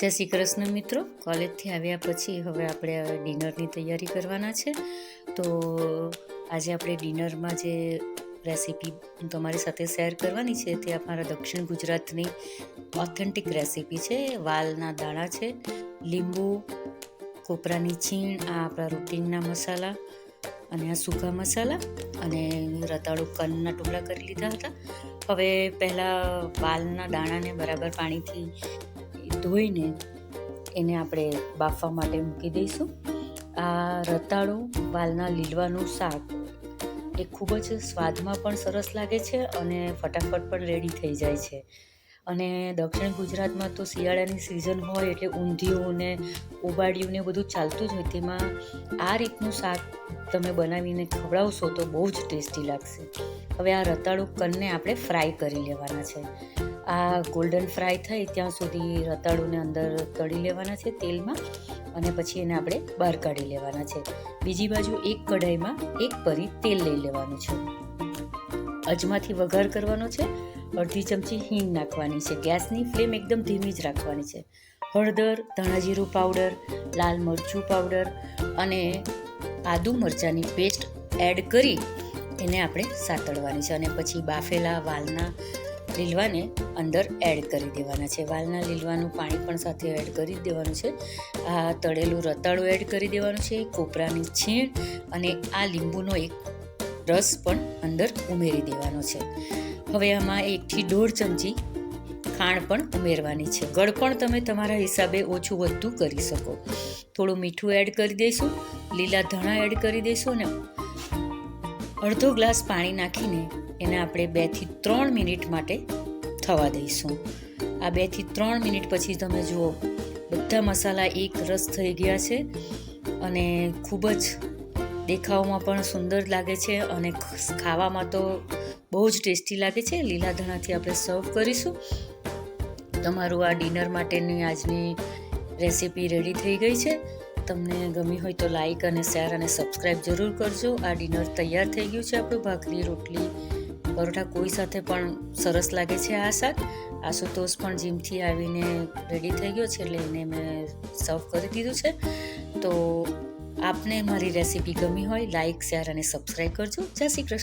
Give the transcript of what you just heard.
જય શ્રી કૃષ્ણ મિત્રો, કોલેજથી આવ્યા પછી હવે આપણે ડિનરની તૈયારી કરવાના છે. તો આજે આપણે ડિનરમાં જે રેસીપી તમારી સાથે શેર કરવાની છે તે અમારા દક્ષિણ ગુજરાતની ઓથેન્ટિક રેસીપી છે. વાલના દાણા છે, લીંબુ, કોપરાની છીણ, આ આપણા રૂટિનના મસાલા અને આ સૂકા મસાલા અને રતાળુ કનના ટુકડા કરી લીધા હતા. હવે પહેલાં વાલના દાણાને બરાબર પાણીથી ધોઈને એને આપણે બાફવા માટે મૂકી દઈશું. આ રતાળું વાલના લીલવાનું શાક એ ખૂબ જ સ્વાદમાં પણ સરસ લાગે છે અને ફટાફટ પણ રેડી થઈ જાય છે. અને દક્ષિણ ગુજરાતમાં તો શિયાળાની સિઝન હોય એટલે ઊંધિયું ને ઉબાડિયું ને બધું ચાલતું જ હોય. તેમાં આ રીતનું શાક તમે બનાવીને ખવડાવશો તો બહુ જ ટેસ્ટી લાગશે. હવે આ રતાળુ કનને આપણે ફ્રાય કરી લેવાના છે. આ ગોલ્ડન ફ્રાય થાય ત્યાં સુધી રતાળુને અંદર તળી લેવાના છે તેલમાં અને પછી એને આપણે બહાર કાઢી લેવાના છે. બીજી બાજુ એક કઢાઈમાં એક પરી તેલ લઈ લેવાનું છે. અજમાથી વઘાર કરવાનો છે. અડધી ચમચી હિંગ નાખવાની છે. ગેસની ફ્લેમ એકદમ ધીમી જ રાખવાની છે. હળદર, ધાણાજીરું પાવડર, લાલ મરચું પાવડર અને આદુ મરચાંની પેસ્ટ એડ કરી એને આપણે સાતળવાની છે અને પછી બાફેલા વાલના લીલવાને અંદર એડ કરી દેવાના છે. વાલના લીલવાનું પાણી પણ સાથે એડ કરી દેવાનું છે. આ તળેલું રતાળું એડ કરી દેવાનું છે. કોપરાની છીણ અને આ લીંબુનો એક રસ પણ અંદર ઉમેરી દેવાનો છે. હવે આમાં 1 થી 1.5 ચમચી ખાંડ પણ ઉમેરવાની છે. ગળપણ તમે તમારા હિસાબે ઓછું વધતું કરી શકો. થોડું મીઠું એડ કરી દઈશું, લીલા ધાણા એડ કરી દઈશું અને અડધો ગ્લાસ પાણી નાખીને એને આપણે 2 થી 3 મિનિટ માટે થવા દઈશું. આ 2 થી 3 મિનિટ પછી તમે જુઓ બધા મસાલા એક રસ થઈ ગયા છે અને ખૂબ જ દેખાવમાં પણ સુંદર લાગે છે અને ખાવામાં તો બહુ જ ટેસ્ટી લાગે છે. લીલા ધાણાથી આપણે સર્વ કરીશું. તમારું આ ડિનર માટેની આજની રેસીપી રેડી થઈ ગઈ છે. તમને ગમી હોય તો લાઈક અને શેર અને સબસ્ક્રાઈબ જરૂર કરજો. આ ડિનર તૈયાર થઈ ગયું છે આપણું. ભાખરી, રોટલી, પરોઠા કોઈ સાથે પણ સરસ લાગે છે આ શાક. આશુતોષ પણ જીમથી આવીને રેડી થઈ ગયો છે એટલે એને મેં સર્વ કરી દીધું છે. તો આપને મારી રેસીપી ગમી હોય લાઈક, શેર અને સબસ્ક્રાઈબ કરજો. જય શ્રી કૃષ્ણ.